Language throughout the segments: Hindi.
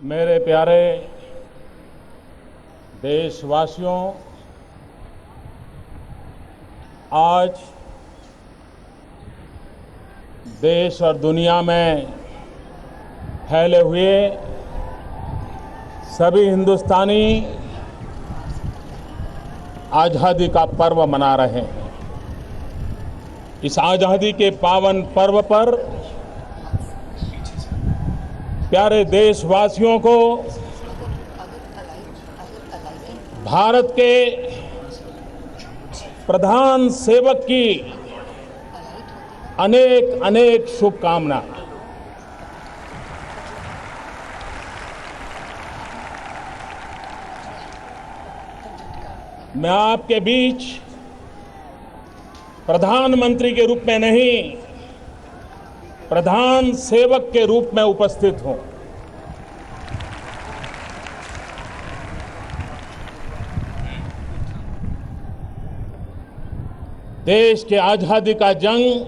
मेरे प्यारे देशवासियों, आज देश और दुनिया में फैले हुए सभी हिंदुस्तानी आज़ादी का पर्व मना रहे हैं। इस आज़ादी के पावन पर्व पर प्यारे देशवासियों को भारत के प्रधान सेवक की अनेक अनेक शुभकामनाएं। मैं आपके बीच प्रधानमंत्री के रूप में नहीं, प्रधान सेवक के रूप में उपस्थित हूं। देश के आजादी का जंग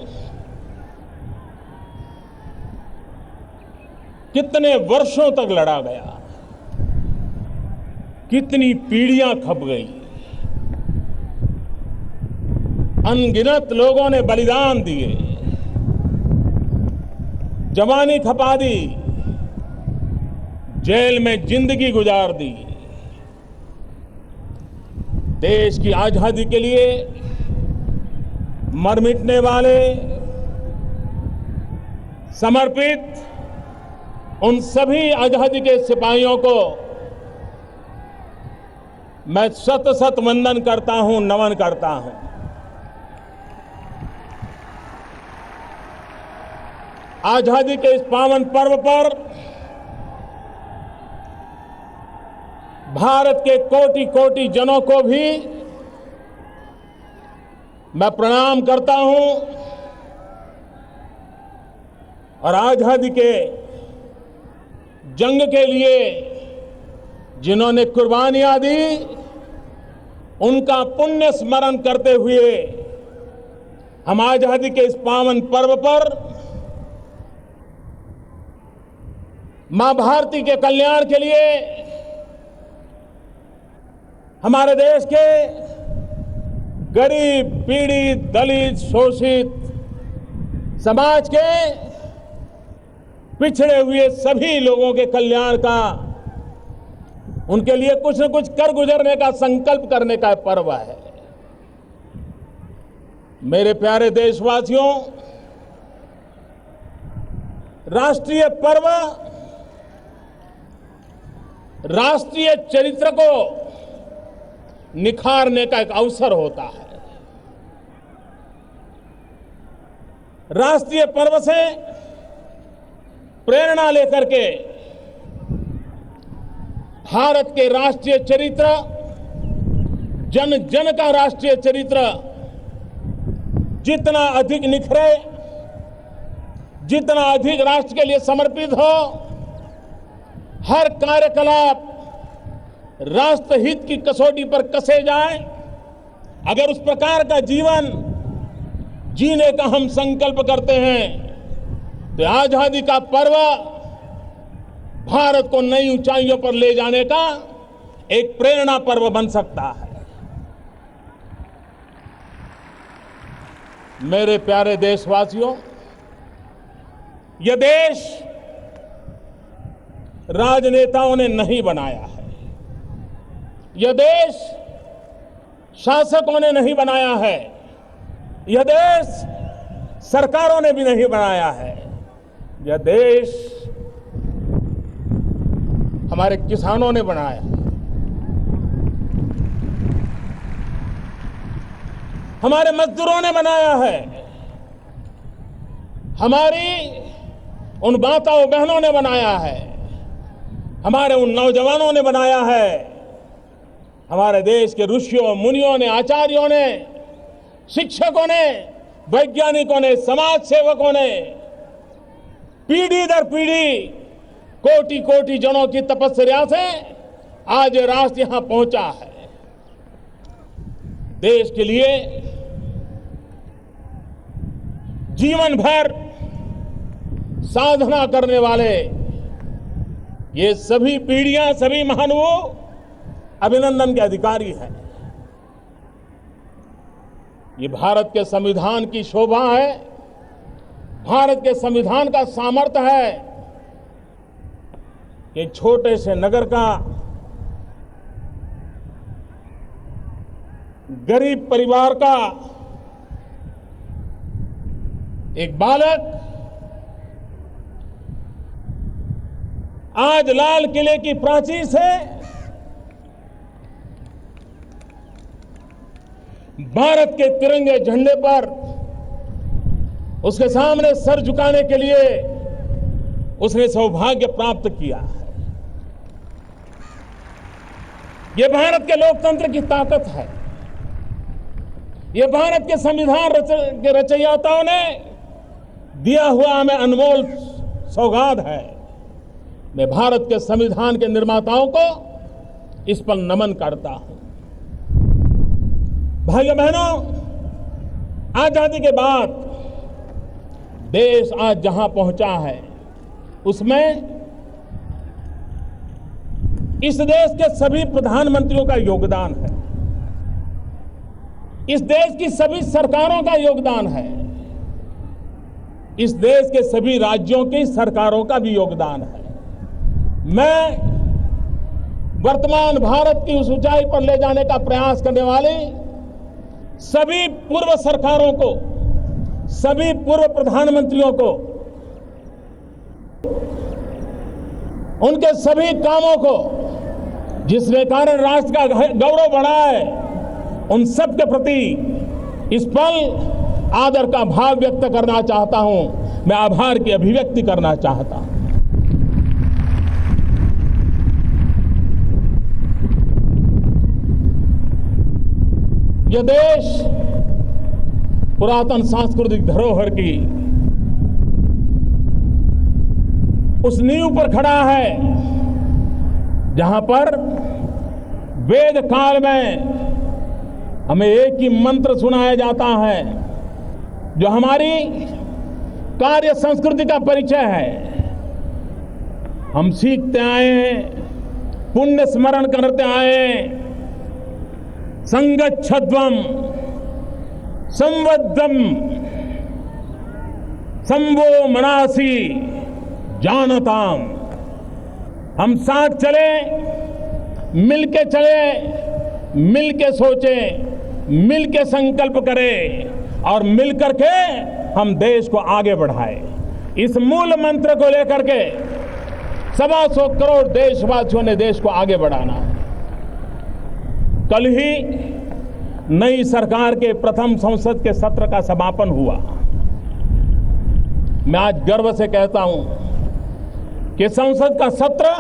कितने वर्षों तक लड़ा गया, कितनी पीढ़ियां खप गई, अनगिनत लोगों ने बलिदान दिए, जवानी खपा दी, जेल में जिंदगी गुजार दी। देश की आजादी के लिए मर मिटने वाले, समर्पित उन सभी आजादी के सिपाहियों को मैं शत शत वंदन करता हूं, नमन करता हूं। आजादी के इस पावन पर्व पर भारत के कोटि कोटि जनों को भी मैं प्रणाम करता हूं और आजादी के जंग के लिए जिन्होंने कुर्बानियां दी, उनका पुण्य स्मरण करते हुए हम आजादी के इस पावन पर्व पर मां भारती के कल्याण के लिए हमारे देश के गरीब, पीड़ित, दलित, शोषित समाज के पिछड़े हुए सभी लोगों के कल्याण का, उनके लिए कुछ न कुछ कर गुजरने का संकल्प करने का पर्व है। मेरे प्यारे देशवासियों, राष्ट्रीय पर्व राष्ट्रीय चरित्र को निखारने का एक अवसर होता है। राष्ट्रीय पर्व से प्रेरणा लेकर के भारत के राष्ट्रीय चरित्र, जन जन का राष्ट्रीय चरित्र जितना अधिक निखरे, जितना अधिक राष्ट्र के लिए समर्पित हो, हर कार्यकलाप राष्ट्र हित की कसौटी पर कसे जाए, अगर उस प्रकार का जीवन जीने का हम संकल्प करते हैं तो आजादी का पर्व भारत को नई ऊंचाइयों पर ले जाने का एक प्रेरणा पर्व बन सकता है। मेरे प्यारे देशवासियों, यह देश राजनेताओं ने नहीं बनाया है, यह देश शासकों ने नहीं बनाया है, यह देश सरकारों ने भी नहीं बनाया है। यह देश हमारे किसानों ने बनाया है, हमारे मजदूरों ने बनाया है, हमारी उन माताओं बहनों ने बनाया है, हमारे उन नौजवानों ने बनाया है, हमारे देश के ऋषियों, मुनियों ने, आचार्यों ने, शिक्षकों ने, वैज्ञानिकों ने, समाज सेवकों ने पीढ़ी दर पीढ़ी कोटि कोटि जनों की तपस्या से आज ये राष्ट्र यहां पहुंचा है। देश के लिए जीवन भर साधना करने वाले ये सभी पीढ़ियां, सभी महानुभाव अभिनंदन के अधिकारी हैं। ये भारत के संविधान की शोभा है, भारत के संविधान का सामर्थ्य है कि छोटे से नगर का गरीब परिवार का एक बालक आज लाल किले की प्राचीर से भारत के तिरंगे झंडे पर उसके सामने सर झुकाने के लिए उसने सौभाग्य प्राप्त किया है। यह भारत के लोकतंत्र की ताकत है। यह भारत के संविधान के रचयिताओं ने दिया हुआ हमें अनमोल सौगात है। मैं भारत के संविधान के निर्माताओं को इस पर नमन करता हूं। भाइयों बहनों, आजादी के बाद देश आज जहां पहुंचा है उसमें इस देश के सभी प्रधानमंत्रियों का योगदान है, इस देश की सभी सरकारों का योगदान है, इस देश के सभी राज्यों की सरकारों का भी योगदान है। मैं वर्तमान भारत की उस ऊंचाई पर ले जाने का प्रयास करने वाली सभी पूर्व सरकारों को, सभी पूर्व प्रधानमंत्रियों को, उनके सभी कामों को जिसके कारण राष्ट्र का गौरव बढ़ा है, उन सब के प्रति इस पल आदर का भाव व्यक्त करना चाहता हूं। मैं आभार की अभिव्यक्ति करना चाहता हूं। यह देश पुरातन सांस्कृतिक धरोहर की उस नींव पर खड़ा है जहां पर वेद काल में हमें एक ही मंत्र सुनाया जाता है जो हमारी कार्य संस्कृति का परिचय है। हम सीखते आए हैं, पुण्य स्मरण करते आए हैं। संगच्छध्वम संवद्धम संवो मनासी जानताम। हम साथ चले, मिलके चले, मिलके सोचे, मिलके संकल्प करें और मिलकर के हम देश को आगे बढ़ाएं। इस मूल मंत्र को लेकर के 125 करोड़ देशवासियों ने देश को आगे बढ़ाना है। कल ही नई सरकार के प्रथम संसद के सत्र का समापन हुआ। मैं आज गर्व से कहता हूं कि संसद का सत्र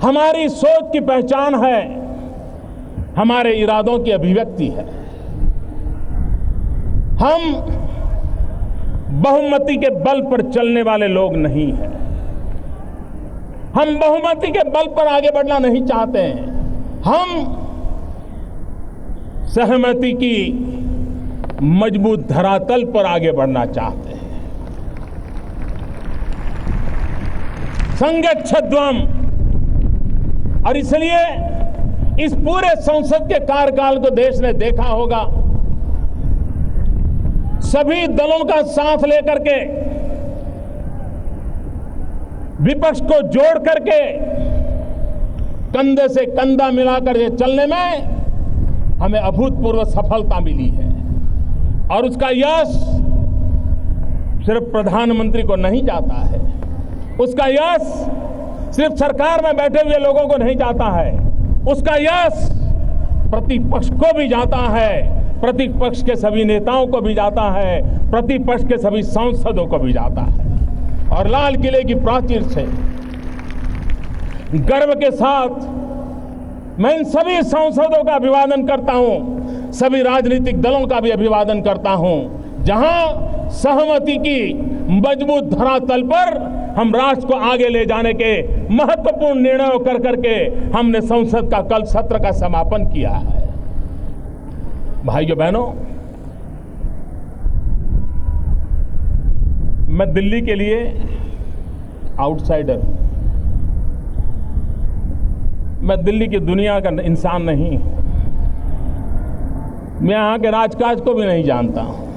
हमारी सोच की पहचान है, हमारे इरादों की अभिव्यक्ति है। हम बहुमति के बल पर चलने वाले लोग नहीं हैं। हम बहुमति के बल पर आगे बढ़ना नहीं चाहते हैं। हम सहमति की मजबूत धरातल पर आगे बढ़ना चाहते हैं। संगच्छध्वम। और इसलिए इस पूरे संसद के कार्यकाल को देश ने देखा होगा, सभी दलों का साथ लेकर के, विपक्ष को जोड़ करके, कंधे से कंधा मिलाकर के चलने में हमें अभूतपूर्व सफलता मिली है। और उसका यश सिर्फ प्रधानमंत्री को नहीं जाता है, उसका यश सिर्फ सरकार में बैठे हुए लोगों को नहीं जाता है, उसका यश प्रतिपक्ष को भी जाता है, प्रतिपक्ष के सभी नेताओं को भी जाता है, प्रतिपक्ष के सभी सांसदों को भी जाता है। और लाल किले की प्राचीर से गर्व के साथ मैं इन सभी सांसदों का अभिवादन करता हूं, सभी राजनीतिक दलों का भी अभिवादन करता हूं, जहां सहमति की मजबूत धरातल पर हम राष्ट्र को आगे ले जाने के महत्वपूर्ण निर्णयों कर करके हमने संसद का कल सत्र का समापन किया है। भाइयों बहनों, मैं दिल्ली के लिए आउटसाइडर हूं। मैं दिल्ली की दुनिया का इंसान नहीं, मैं यहाँ के राजकाज को भी नहीं जानता हूँ।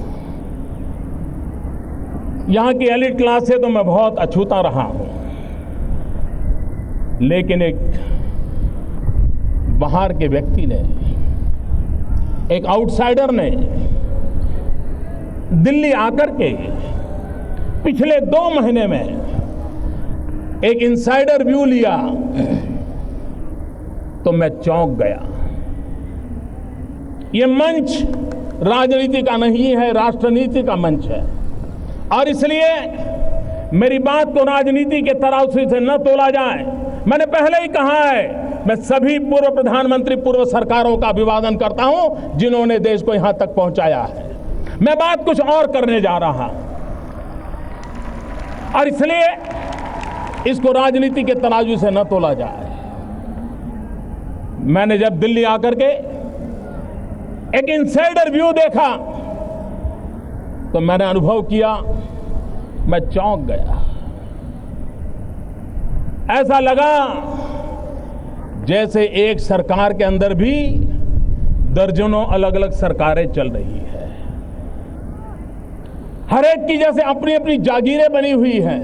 यहाँ की एलिट क्लास से तो मैं बहुत अछूता रहा हूँ, लेकिन एक बाहर के व्यक्ति ने, एक आउटसाइडर ने दिल्ली आकर के पिछले 2 महीने में एक इनसाइडर व्यू लिया तो मैं चौंक गया। ये मंच राजनीति का नहीं है, राष्ट्रनीति का मंच है, और इसलिए मेरी बात को राजनीति के तराजू से न तोला जाए। मैंने पहले ही कहा है, मैं सभी पूर्व प्रधानमंत्री, पूर्व सरकारों का अभिवादन करता हूं जिन्होंने देश को यहां तक पहुंचाया है। मैं बात कुछ और करने जा रहा हूं, और इसलिए इसको राजनीति के तराजू से न तोला जाए। मैंने जब दिल्ली आकर के एक इनसाइडर व्यू देखा तो मैंने अनुभव किया, मैं चौंक गया। ऐसा लगा जैसे एक सरकार के अंदर भी दर्जनों अलग अलग सरकारें चल रही है, हर एक की जैसे अपनी अपनी जागीरें बनी हुई हैं।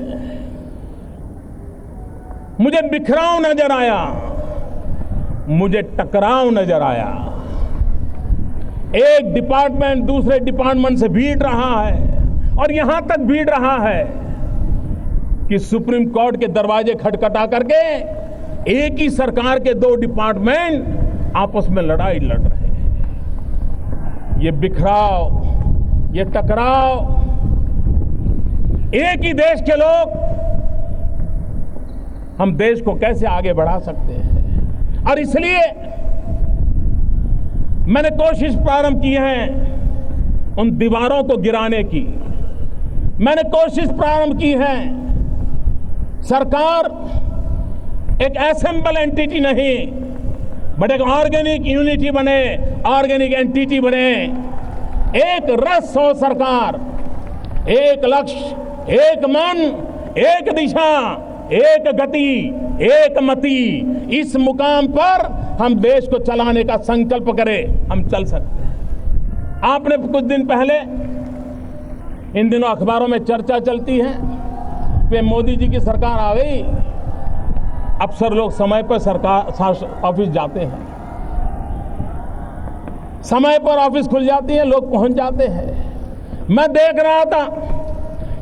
मुझे बिखराव नजर आया, मुझे टकराव नजर आया। एक डिपार्टमेंट दूसरे डिपार्टमेंट से भीड़ रहा है, और यहां तक भीड़ रहा है कि सुप्रीम कोर्ट के दरवाजे खटखटा करके एक ही सरकार के 2 डिपार्टमेंट आपस में लड़ाई लड़ रहे हैं। ये बिखराव, ये टकराव, एक ही देश के लोग हम देश को कैसे आगे बढ़ा सकते हैं। और इसलिए मैंने कोशिश प्रारंभ की है उन दीवारों को गिराने की। मैंने कोशिश प्रारंभ की है, सरकार एक असेंबल एंटिटी नहीं बट एक ऑर्गेनिक यूनिटी बने, ऑर्गेनिक एंटिटी बने। एक रस हो सरकार, एक लक्ष्य, एक मन, एक दिशा, एक गति, एक मति। इस मुकाम पर हम देश को चलाने का संकल्प करें, हम चल सकते हैं। आपने कुछ दिन पहले, इन दिनों अखबारों में चर्चा चलती है कि मोदी जी की सरकार आ गई, अफसर लोग समय पर सरकार ऑफिस जाते हैं, समय पर ऑफिस खुल जाती है, लोग पहुंच जाते हैं। मैं देख रहा था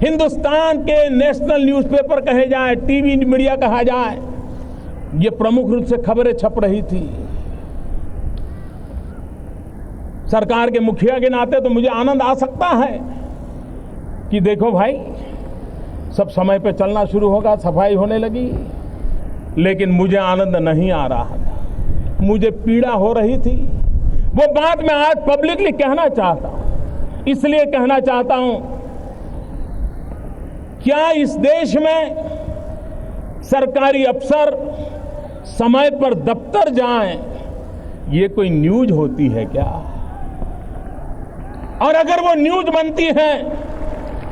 हिंदुस्तान के नेशनल न्यूज़पेपर कहे जाए, टीवी मीडिया कहा जाए, ये प्रमुख रूप से खबरें छप रही थी। सरकार के मुखिया के नाते तो मुझे आनंद आ सकता है कि देखो भाई, सब समय पे चलना शुरू होगा, सफाई होने लगी। लेकिन मुझे आनंद नहीं आ रहा था, मुझे पीड़ा हो रही थी। वो बात मैं आज पब्लिकली कहना चाहता हूं, इसलिए कहना चाहता हूं, क्या इस देश में सरकारी अफसर समय पर दफ्तर जाएं, ये कोई न्यूज होती है क्या? और अगर वो न्यूज बनती है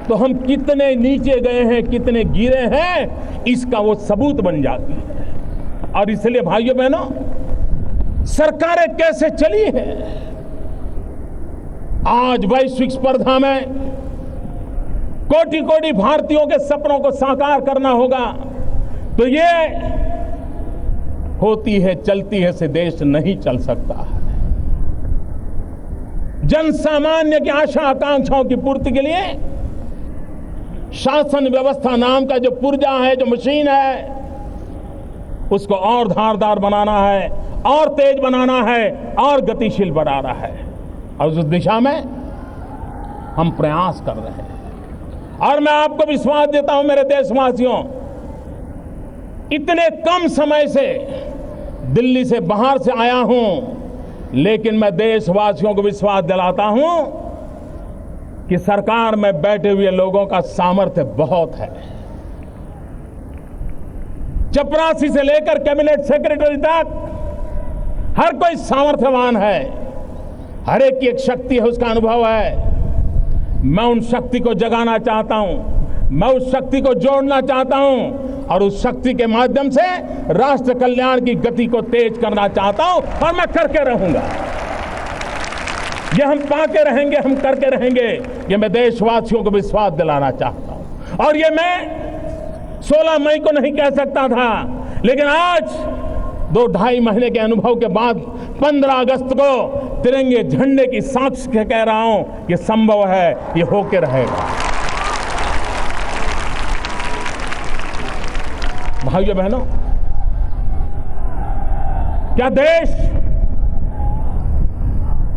तो हम कितने नीचे गए हैं, कितने गिरे हैं, इसका वो सबूत बन जाती है। और इसलिए भाइयों बहनों, सरकारें कैसे चली हैं, आज वैश्विक स्पर्धा में कोटि कोटि भारतीयों के सपनों को साकार करना होगा, तो ये होती है, चलती है से देश नहीं चल सकता है। जन सामान्य की आशा आकांक्षाओं की पूर्ति के लिए शासन व्यवस्था नाम का जो पुर्जा है, जो मशीन है, उसको और धारदार बनाना है, और तेज बनाना है, और गतिशील बनाना है। और उस दिशा में हम प्रयास कर रहे हैं। और मैं आपको विश्वास देता हूं मेरे देशवासियों, इतने कम समय से दिल्ली से बाहर से आया हूं, लेकिन मैं देशवासियों को विश्वास दिलाता हूं कि सरकार में बैठे हुए लोगों का सामर्थ्य बहुत है। चपरासी से लेकर कैबिनेट सेक्रेटरी तक हर कोई सामर्थ्यवान है, हर एक की एक शक्ति है, उसका अनुभव है। मैं उन शक्ति को जगाना चाहता हूं, मैं उस शक्ति को जोड़ना चाहता हूं, और उस शक्ति के माध्यम से राष्ट्र कल्याण की गति को तेज करना चाहता हूं और मैं करके रहूंगा। ये हम पाके रहेंगे, हम करके रहेंगे, ये मैं देशवासियों को विश्वास दिलाना चाहता हूं। और ये मैं 16 मई को नहीं कह सकता था, लेकिन आज 2-2.5 महीने के अनुभव के बाद 15 अगस्त को तिरंगे झंडे की साक्ष्य से कह रहा हूं, ये संभव है, ये होके रहेगा। भाइयों बहनों, क्या देश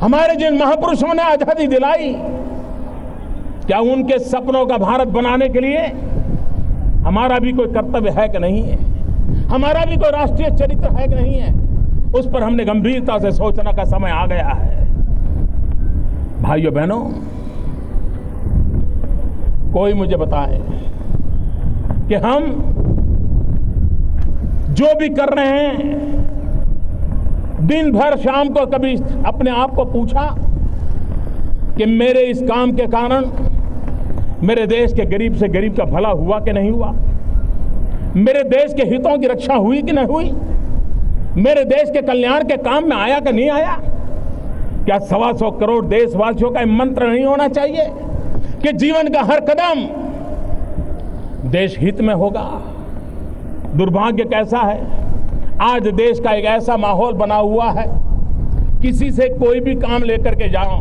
हमारे जिन महापुरुषों ने आजादी दिलाई, क्या उनके सपनों का भारत बनाने के लिए हमारा भी कोई कर्तव्य है कि नहीं है? हमारा भी कोई राष्ट्रीय चरित्र है कि नहीं है? उस पर हमने गंभीरता से सोचने का समय आ गया है। भाइयों बहनों, कोई मुझे बताए कि हम जो भी कर रहे हैं, दिन भर शाम को कभी अपने आप को पूछा कि मेरे इस काम के कारण मेरे देश के गरीब से गरीब का भला हुआ कि नहीं हुआ? मेरे देश के हितों की रक्षा हुई कि नहीं हुई? मेरे देश के कल्याण के काम में आया कि नहीं आया? क्या 125 करोड़ देशवासियों का मंत्र नहीं होना चाहिए कि जीवन का हर कदम देश हित में होगा? दुर्भाग्य कैसा है, आज देश का एक ऐसा माहौल बना हुआ है, किसी से कोई भी काम लेकर के जाओ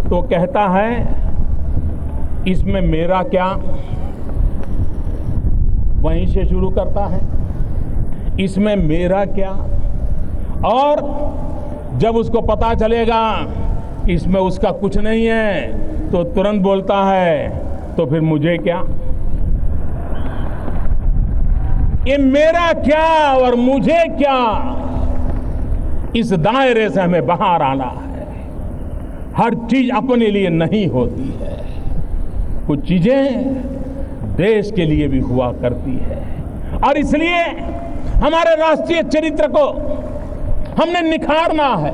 तो कहता है इसमें मेरा क्या, वहीं से शुरू करता है, इसमें मेरा क्या। और जब उसको पता चलेगा इसमें उसका कुछ नहीं है तो तुरंत बोलता है तो फिर मुझे क्या। ये मेरा क्या और मुझे क्या, इस दायरे से हमें बाहर आना है। हर चीज अपने लिए नहीं होती है, कुछ चीजें देश के लिए भी हुआ करती है। और इसलिए हमारे राष्ट्रीय चरित्र को हमने निखारना है।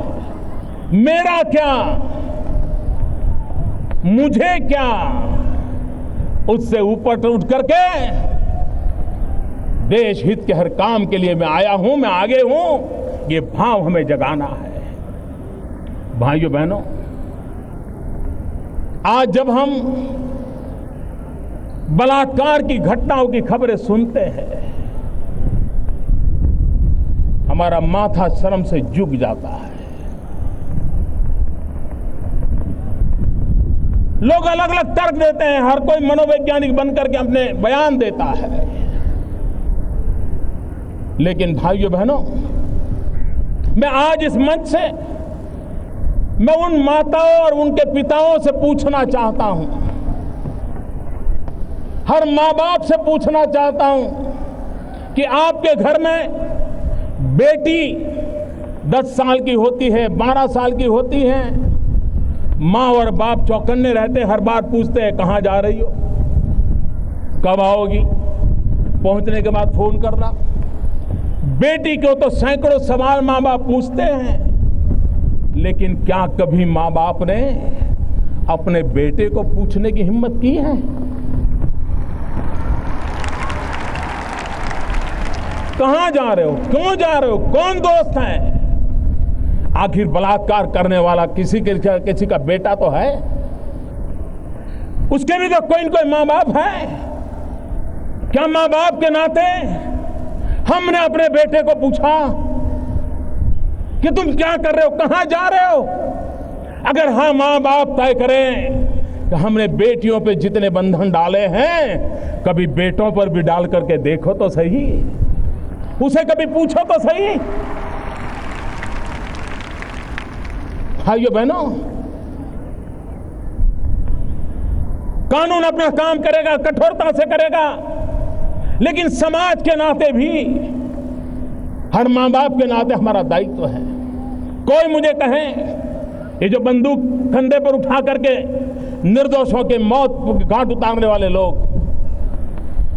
मेरा क्या, मुझे क्या, उससे ऊपर उठ करके देश हित के हर काम के लिए मैं आया हूं, मैं आगे हूं, ये भाव हमें जगाना है। भाइयों बहनों, आज जब हम बलात्कार की घटनाओं की खबरें सुनते हैं, हमारा माथा शर्म से झुक जाता है। लोग अलग अलग तर्क देते हैं, हर कोई मनोवैज्ञानिक बनकर के अपने बयान देता है, लेकिन भाइयों बहनों, मैं आज इस मंच से मैं उन माताओं और उनके पिताओं से पूछना चाहता हूं, हर मां बाप से पूछना चाहता हूं कि आपके घर में बेटी 10 साल की होती है, 12 साल की होती है, मां और बाप चौकन्ने रहते, हर बार पूछते हैं कहां जा रही हो, कब आओगी, पहुंचने के बाद फोन करना। बेटी को तो सैकड़ों सवाल मां बाप पूछते हैं, लेकिन क्या कभी मां बाप ने अपने बेटे को पूछने की हिम्मत की है? कहां जा रहे हो, क्यों जा रहे हो, कौन दोस्त है? आखिर बलात्कार करने वाला किसी का बेटा तो है, उसके भी तो कोई न कोई मां बाप है। क्या मां बाप के नाते हमने अपने बेटे को पूछा कि तुम क्या कर रहे हो, कहां जा रहे हो? अगर हाँ, मां बाप तय करें कि हमने बेटियों पे जितने बंधन डाले हैं, कभी बेटों पर भी डाल करके देखो तो सही, उसे कभी पूछो तो सही। भाइयों बहनों, कानून अपना काम करेगा, कठोरता से करेगा, लेकिन समाज के नाते भी, हर मां बाप के नाते हमारा दायित्व है। कोई मुझे कहे, ये जो बंदूक कंधे पर उठा करके निर्दोषों के मौत की घाट उतारने वाले लोग,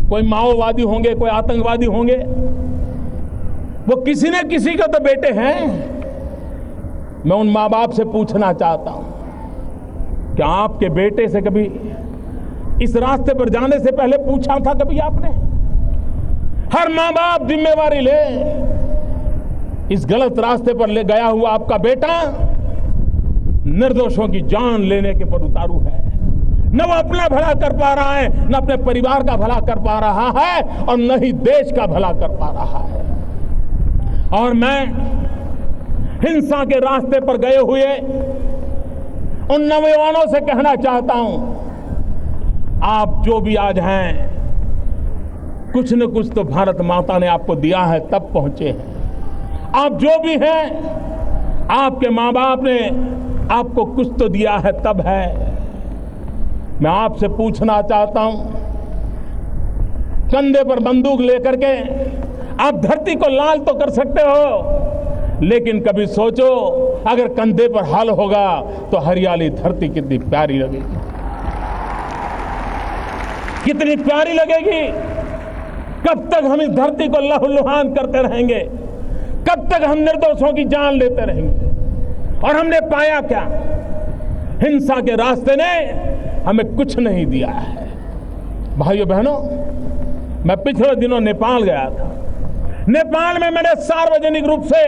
कोई माओवादी होंगे, कोई आतंकवादी होंगे, वो किसी न किसी का तो बेटे हैं। मैं उन मां बाप से पूछना चाहता हूं, क्या आपके बेटे से कभी इस रास्ते पर जाने से पहले पूछा था कभी आपने? हर मां बाप जिम्मेवारी ले। इस गलत रास्ते पर ले गया हुआ आपका बेटा निर्दोषों की जान लेने के पर उतारू है। न वो अपना भला कर पा रहा है, न अपने परिवार का भला कर पा रहा है, और न ही देश का भला कर पा रहा है। और मैं हिंसा के रास्ते पर गए हुए उन नौजवानों से कहना चाहता हूं, आप जो भी आज हैं, कुछ न कुछ तो भारत माता ने आपको दिया है, तब पहुंचे हैं। आप जो भी हैं, आपके मां बाप ने आपको कुछ तो दिया है, तब है। मैं आपसे पूछना चाहता हूं, कंधे पर बंदूक लेकर के आप धरती को लाल तो कर सकते हो, लेकिन कभी सोचो अगर कंधे पर हल होगा तो हरियाली धरती कितनी प्यारी लगेगी, कितनी प्यारी लगेगी। कब तक हम इस धरती को लहूलुहान करते रहेंगे? कब तक हम निर्दोषों की जान लेते रहेंगे? और हमने पाया क्या? हिंसा के रास्ते ने हमें कुछ नहीं दिया है। भाइयों बहनों, मैं पिछले दिनों नेपाल गया था। नेपाल में मैंने सार्वजनिक रूप से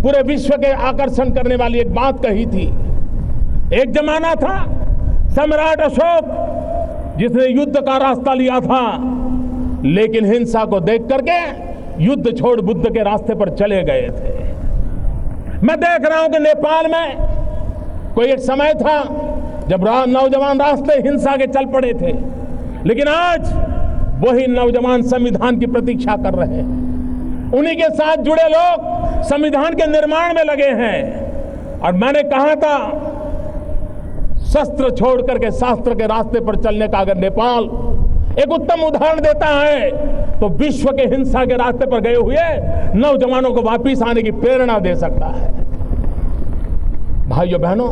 पूरे विश्व के आकर्षण करने वाली एक बात कही थी। एक जमाना था सम्राट अशोक जिसने युद्ध का रास्ता लिया था, लेकिन हिंसा को देख करके युद्ध छोड़ बुद्ध के रास्ते पर चले गए थे। मैं देख रहा हूं कि नेपाल में कोई एक समय था जब नौजवान रास्ते हिंसा के चल पड़े थे, लेकिन आज वही नौजवान संविधान की प्रतीक्षा कर रहे हैं। उन्हीं के साथ जुड़े लोग संविधान के निर्माण में लगे हैं। और मैंने कहा था, शस्त्र छोड़ करके शास्त्र के रास्ते पर चलने का अगर नेपाल एक उत्तम उदाहरण देता है, तो विश्व के हिंसा के रास्ते पर गए हुए नौजवानों को वापिस आने की प्रेरणा दे सकता है। भाइयों बहनों,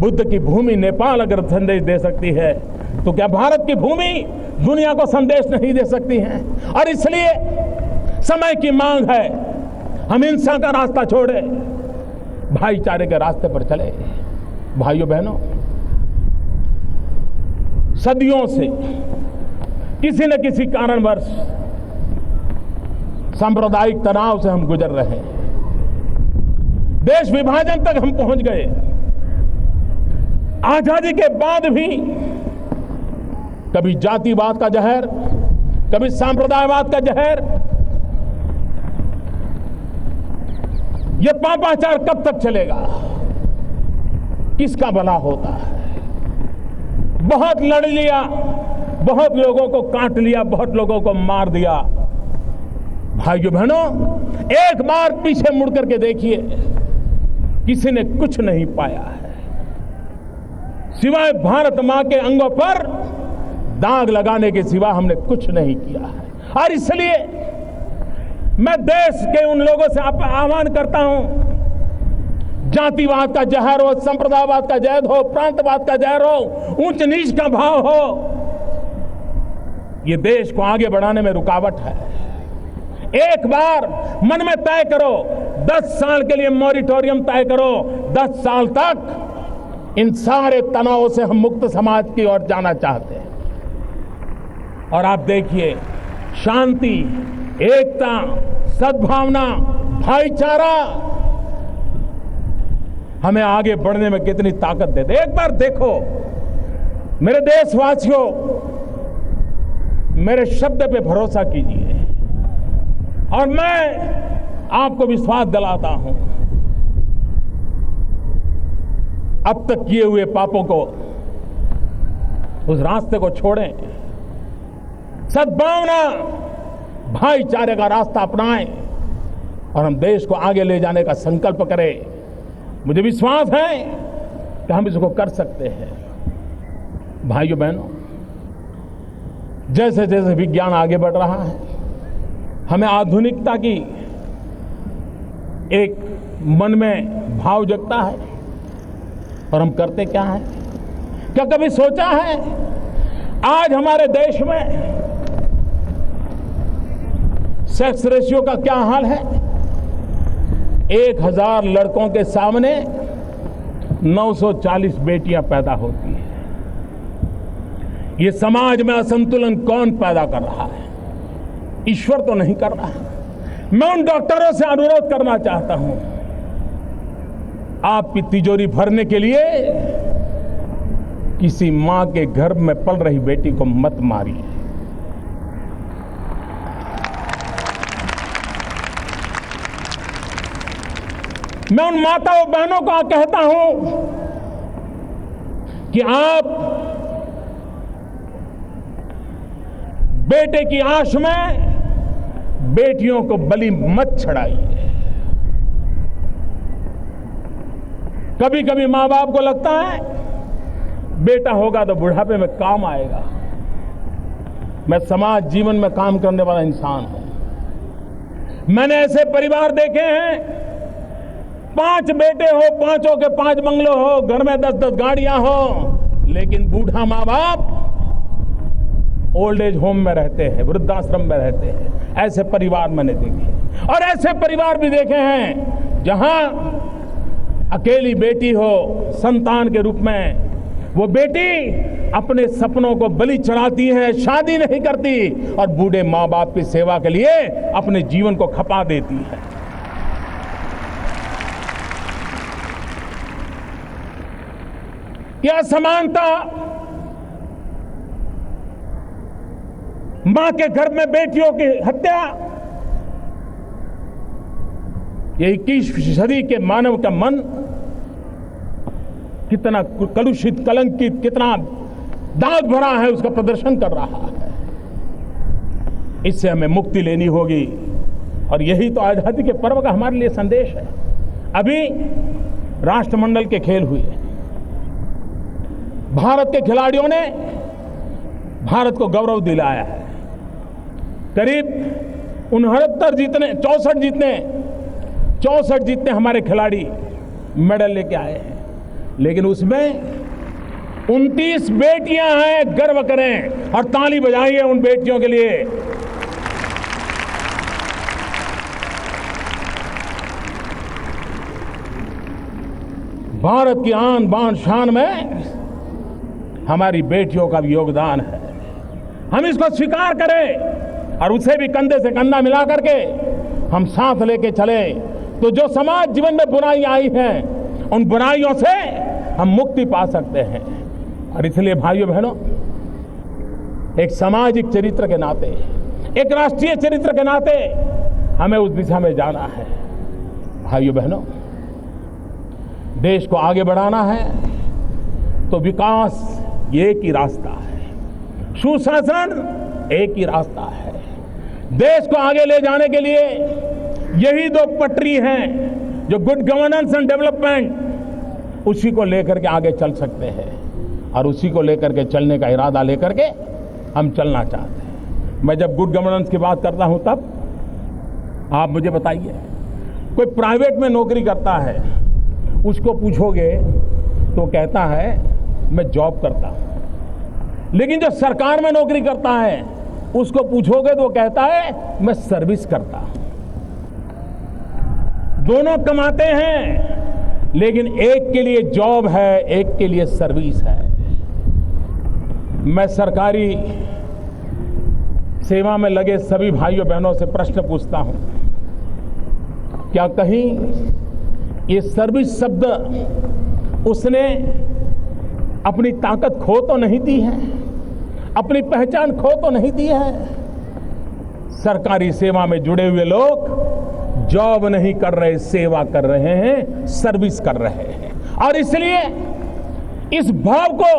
बुद्ध की भूमि नेपाल अगर संदेश दे सकती है, तो क्या भारत की भूमि दुनिया को संदेश नहीं दे सकती है? और इसलिए समय की मांग है, हम हिंसा का रास्ता छोड़े, भाईचारे के रास्ते पर चले। भाइयों बहनों, सदियों से किसी न किसी कारणवश सांप्रदायिक तनाव से हम गुजर रहे हैं। देश विभाजन तक हम पहुंच गए। आजादी के बाद भी कभी जातिवाद का जहर, कभी सांप्रदायवाद का जहर, ये पापाचार कब तक चलेगा? किसका भला होता है? बहुत लड़ लिया, बहुत लोगों को काट लिया, बहुत लोगों को मार दिया। भाइयों बहनों, एक बार पीछे मुड़ करके देखिए, किसी ने कुछ नहीं पाया है सिवाय भारत मां के अंगों पर दाग लगाने के सिवा हमने कुछ नहीं किया है। और इसलिए मैं देश के उन लोगों से आह्वान करता हूं, जातिवाद का जहर हो, संप्रदायवाद का जहर हो, प्रांतवाद का जहर हो, ऊंच नीच का भाव हो, ये देश को आगे बढ़ाने में रुकावट है। एक बार मन में तय करो, 10 साल के लिए मॉरिटोरियम तय करो। 10 साल तक इन सारे तनावों से हम मुक्त समाज की ओर जाना चाहते हैं। और आप देखिए, शांति, एकता, सद्भावना, भाईचारा हमें आगे बढ़ने में कितनी ताकत देते। एक बार देखो मेरे देशवासियों, मेरे शब्द पे भरोसा कीजिए और मैं आपको विश्वास दिलाता हूं, अब तक किए हुए पापों को, उस रास्ते को छोड़ें, सद्भावना, भाईचारे का रास्ता अपनाएं और हम देश को आगे ले जाने का संकल्प करें। मुझे विश्वास है कि हम इसको कर सकते हैं। भाइयों बहनों, जैसे जैसे विज्ञान आगे बढ़ रहा है, हमें आधुनिकता की एक मन में भाव जगता है और हम करते क्या है? क्या कभी सोचा है आज हमारे देश में सेक्स रेशियो का क्या हाल है? 1000 लड़कों के सामने 940 बेटियां पैदा होती हैं। ये समाज में असंतुलन कौन पैदा कर रहा है? ईश्वर तो नहीं कर रहा। मैं उन डॉक्टरों से अनुरोध करना चाहता हूं, आपकी तिजोरी भरने के लिए किसी मां के गर्भ में पल रही बेटी को मत मारिए। मैं उन माताओं बहनों को कहता हूं कि आप बेटे की आश में बेटियों को बलि मत चढ़ाइए। कभी कभी मां बाप को लगता है बेटा होगा तो बुढ़ापे में काम आएगा। मैं समाज जीवन में काम करने वाला इंसान हूं। मैंने ऐसे परिवार देखे हैं, 5 बेटे हो, 5 के 5 बंगले हो, घर में 10-10 गाड़ियां हो, लेकिन बूढ़ा मां बाप ओल्ड एज होम में रहते हैं, वृद्धाश्रम में रहते हैं। ऐसे परिवार मैंने देखे, और ऐसे परिवार भी देखे हैं जहां अकेली बेटी हो, संतान के रूप में वो बेटी अपने सपनों को बलि चढ़ाती है, शादी नहीं करती और बूढ़े मां बाप की सेवा के लिए अपने जीवन को खपा देती है। यह असमानता, मां के घर में बेटियों की हत्या, ये 21वीं सदी के मानव का मन कितना कलुषित, कलंकित, कितना दाग भरा है, उसका प्रदर्शन कर रहा है। इससे हमें मुक्ति लेनी होगी, और यही तो आजादी के पर्व का हमारे लिए संदेश है। अभी राष्ट्रमंडल के खेल हुए, भारत के खिलाड़ियों ने भारत को गौरव दिलाया है। करीब 69 जीतने, 64 जीतने हमारे खिलाड़ी मेडल लेके आए हैं, लेकिन उसमें 29 बेटियां हैं। गर्व करें और ताली बजाइए उन बेटियों के लिए। भारत की आन बान शान में हमारी बेटियों का भी योगदान है। हम इसको स्वीकार करें और उसे भी कंधे से कंधा मिला करके हम साथ लेके चले, तो जो समाज जीवन में बुराई आई है, उन बुराइयों से हम मुक्ति पा सकते हैं। और इसलिए भाइयों बहनों, एक सामाजिक चरित्र के नाते, एक राष्ट्रीय चरित्र के नाते हमें उस दिशा में जाना है। भाइयों बहनों, देश को आगे बढ़ाना है तो विकास एक ही रास्ता है, सुशासन एक ही रास्ता है। देश को आगे ले जाने के लिए यही 2 पटरी हैं जो गुड गवर्नेंस एंड डेवलपमेंट, उसी को लेकर के आगे चल सकते हैं, और उसी को लेकर के चलने का इरादा लेकर के हम चलना चाहते हैं। मैं जब गुड गवर्नेंस की बात करता हूं, तब आप मुझे बताइए, कोई प्राइवेट में नौकरी करता है, उसको पूछोगे तो कहता है मैं जॉब करता हूं। लेकिन जो सरकार में नौकरी करता है, उसको पूछोगे तो कहता है मैं सर्विस करता हूं। दोनों कमाते हैं, लेकिन एक के लिए जॉब है, एक के लिए सर्विस है। मैं सरकारी सेवा में लगे सभी भाइयों बहनों से प्रश्न पूछता हूं, क्या कहीं ये सर्विस शब्द उसने अपनी ताकत खो तो नहीं दी है, अपनी पहचान खो तो नहीं दी है? सरकारी सेवा में जुड़े हुए लोग जॉब नहीं कर रहे, सेवा कर रहे हैं, सर्विस कर रहे हैं। और इसलिए इस भाव को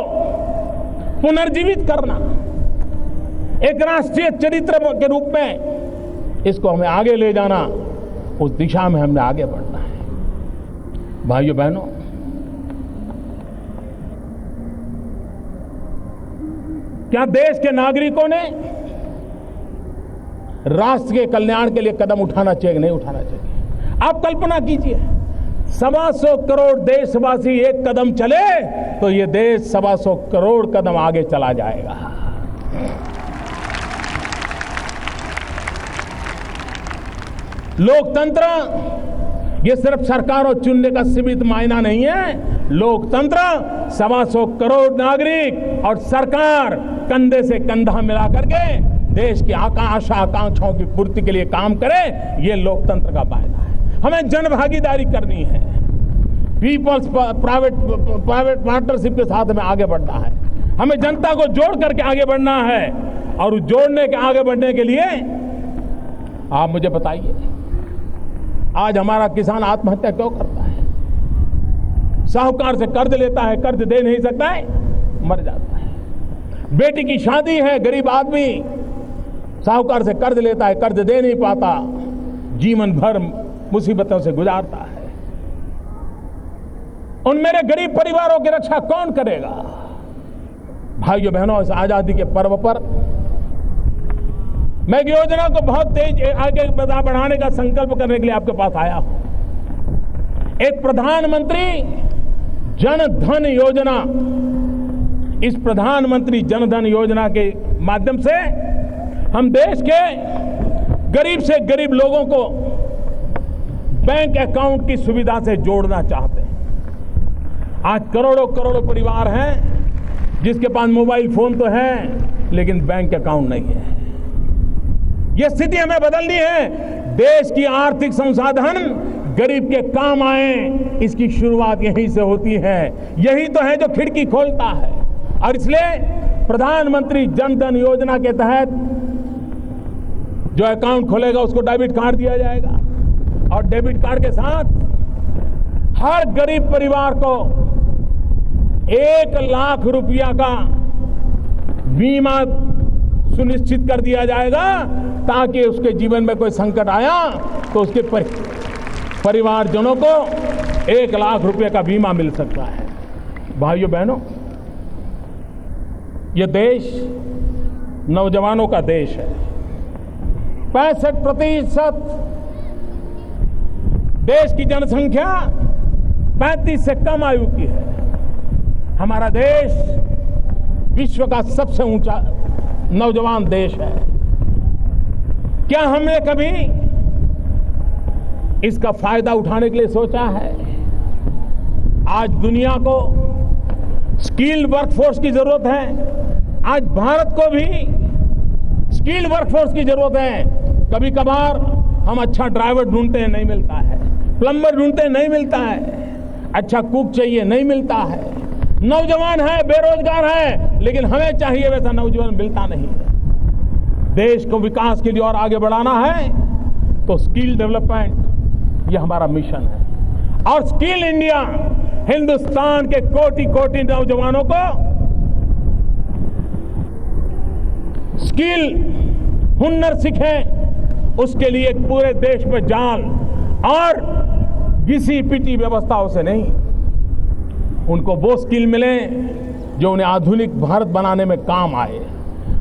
पुनर्जीवित करना, एक राष्ट्रीय चरित्र के रूप में इसको हमें आगे ले जाना, उस दिशा में हमने आगे बढ़ना है। भाइयों बहनों, क्या देश के नागरिकों ने राष्ट्र के कल्याण के लिए कदम उठाना चाहिए कि नहीं उठाना चाहिए? आप कल्पना कीजिए, 125 करोड़ देशवासी एक कदम चले तो ये देश 125 करोड़ कदम आगे चला जाएगा। लोकतंत्र ये सिर्फ सरकारों चुनने का सीमित मायना नहीं है। लोकतंत्र 125 करोड़ नागरिक और सरकार कंधे से कंधा मिला करके देश की आशा आकांक्षाओं की पूर्ति के लिए काम करें, ये लोकतंत्र का फायदा है। हमें जन भागीदारी करनी है, पीपल्स प्राइवेट पार्टनरशिप के साथ हमें आगे बढ़ना है। हमें जनता को जोड़ करके आगे बढ़ना है, और जोड़ने के आगे बढ़ने के लिए आप मुझे बताइए, आज हमारा किसान आत्महत्या क्यों करता है? साहूकार से कर्ज लेता है, कर्ज दे नहीं सकता है, मर जाता है। बेटी की शादी है, गरीब आदमी साहूकार से कर्ज लेता है, कर्ज दे नहीं पाता, जीवन भर मुसीबतों से गुजारता है। उन मेरे गरीब परिवारों की रक्षा कौन करेगा? भाइयों बहनों, इस आजादी के पर्व पर मैं एक योजना को बहुत तेज आगे बढ़ाने का संकल्प करने के लिए आपके पास आया हूं। एक प्रधानमंत्री जन धन योजना, इस प्रधानमंत्री जन धन योजना के माध्यम से हम देश के गरीब से गरीब लोगों को बैंक अकाउंट की सुविधा से जोड़ना चाहते हैं। आज करोड़ों करोड़ों परिवार हैं जिसके पास मोबाइल फोन तो है, लेकिन बैंक अकाउंट नहीं है। यह स्थिति हमें बदलनी है। देश की आर्थिक संसाधन गरीब के काम आए, इसकी शुरुआत यहीं से होती है। यही तो है जो खिड़की खोलता है। और इसलिए प्रधानमंत्री जन धन योजना के तहत जो अकाउंट खोलेगा उसको डेबिट कार्ड दिया जाएगा, और डेबिट कार्ड के साथ हर गरीब परिवार को 1 लाख रुपया का बीमा सुनिश्चित कर दिया जाएगा, ताकि उसके जीवन में कोई संकट आया तो उसके परिवारजनों को 1 लाख रुपए का बीमा मिल सकता है। भाइयों बहनों, यह देश नौजवानों का देश है। 65% देश की जनसंख्या 35 से कम आयु की है। हमारा देश विश्व का सबसे ऊंचा नौजवान देश है। क्या हमने कभी इसका फायदा उठाने के लिए सोचा है? आज दुनिया को स्किल्ड वर्कफोर्स की जरूरत है। आज भारत को भी स्किल्ड वर्कफोर्स की जरूरत है। कभी कभार हम अच्छा ड्राइवर ढूंढते हैं, नहीं मिलता है। प्लम्बर ढूंढते हैं, नहीं मिलता है। अच्छा कुक चाहिए, नहीं मिलता है। नौजवान है, बेरोजगार है, लेकिन हमें चाहिए वैसा नौजवान मिलता नहीं है। देश को विकास के लिए और आगे बढ़ाना है तो स्किल डेवलपमेंट, यह हमारा मिशन है। और स्किल इंडिया, हिंदुस्तान के कोटि कोटि नौजवानों को स्किल, हुनर सीखें, उसके लिए पूरे देश में जान और घिसी पिटी व्यवस्थाओं से नहीं, उनको वो स्किल मिले जो उन्हें आधुनिक भारत बनाने में काम आए।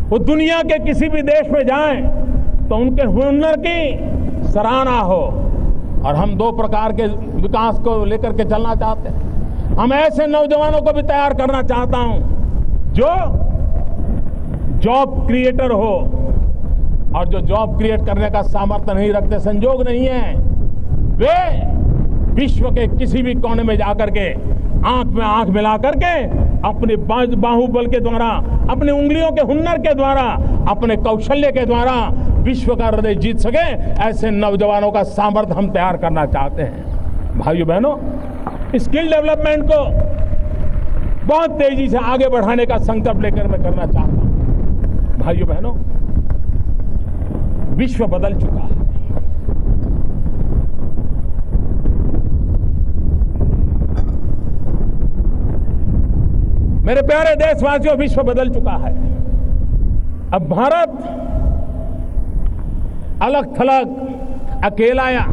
वो दुनिया के किसी भी देश में जाएं तो उनके हुनर की सराहना हो। और हम 2 प्रकार के विकास को लेकर के चलना चाहते हैं। हम ऐसे नौजवानों को भी तैयार करना चाहता हूं जो जॉब क्रिएटर हो, और जो जॉब क्रिएट करने का सामर्थ्य नहीं रखते, संजोग नहीं है, वे विश्व के किसी भी कोने में जाकर के आंख में आंख मिला करके अपने बाहुबल के द्वारा, अपने उंगलियों के हुनर के द्वारा, अपने कौशल्य के द्वारा विश्व का हृदय जीत सके, ऐसे नौजवानों का सामर्थ्य हम तैयार करना चाहते हैं। भाइयों बहनों, स्किल डेवलपमेंट को बहुत तेजी से आगे बढ़ाने का संकल्प लेकर मैं करना चाहता हूं। भाइयों बहनों, विश्व बदल चुका है। मेरे प्यारे देशवासियों, विश्व बदल चुका है। अब भारत अलग थलग, अकेला या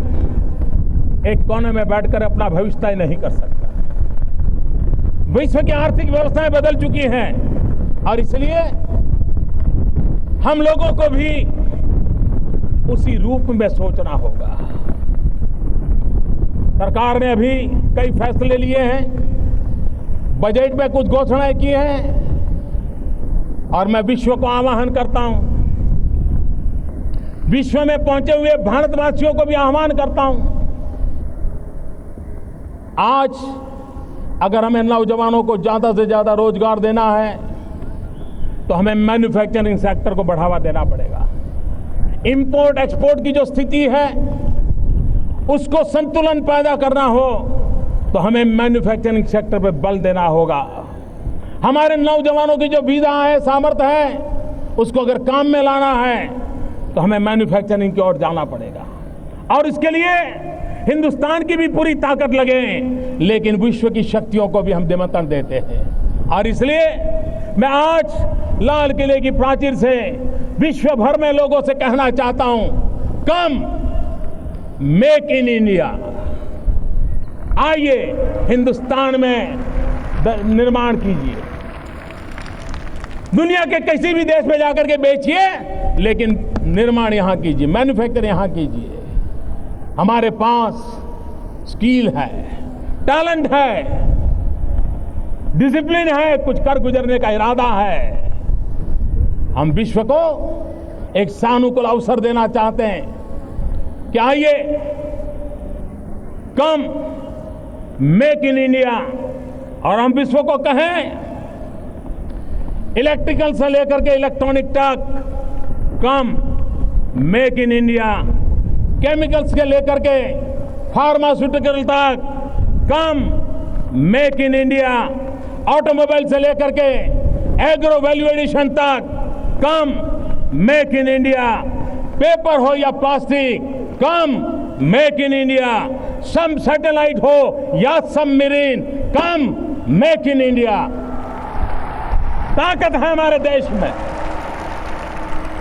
एक कोने में बैठकर अपना भविष्य तय नहीं कर सकता। विश्व की आर्थिक व्यवस्थाएं बदल चुकी हैं, और इसलिए हम लोगों को भी उसी रूप में सोचना होगा। सरकार ने अभी कई फैसले लिए हैं, बजट में कुछ घोषणाएं की हैं, और मैं विश्व को आह्वान करता हूं, विश्व में पहुंचे हुए भारतवासियों को भी आह्वान करता हूं। आज अगर हमें नौजवानों को ज्यादा से ज्यादा रोजगार देना है तो हमें मैन्युफैक्चरिंग सेक्टर को बढ़ावा देना पड़ेगा। इंपोर्ट एक्सपोर्ट की जो स्थिति है उसको संतुलन पैदा करना हो तो हमें मैन्युफैक्चरिंग सेक्टर पर बल देना होगा। हमारे नौजवानों की जो विधा है, सामर्थ्य है, उसको अगर काम में लाना है तो हमें मैन्युफैक्चरिंग की ओर जाना पड़ेगा। और इसके लिए हिंदुस्तान की भी पूरी ताकत लगे, लेकिन विश्व की शक्तियों को भी हम निमंत्रण देते हैं। और इसलिए मैं आज लाल किले की प्राचीर से विश्व भर में लोगों से कहना चाहता हूं, कम मेक इन इंडिया, आइए हिंदुस्तान में निर्माण कीजिए। दुनिया के किसी भी देश में जाकर के बेचिए, लेकिन निर्माण यहां कीजिए, मैन्युफैक्चर यहां कीजिए। हमारे पास स्किल है, टैलेंट है, डिसिप्लिन है, कुछ कर गुजरने का इरादा है। हम विश्व को एक सानुकूल अवसर देना चाहते हैं कि आइए कम मेक इन इंडिया, और हम विश्व को कहें इलेक्ट्रिकल से लेकर के इलेक्ट्रॉनिक तक come make in India, chemicals के लेकर के फार्मास्यूटिकल तक come make in India, automobile से लेकर के एग्रो वैल्यू एडिशन तक come make in India, paper हो या plastic come make in India, some satellite हो या submarine come make in India. ताकत है हमारे देश में।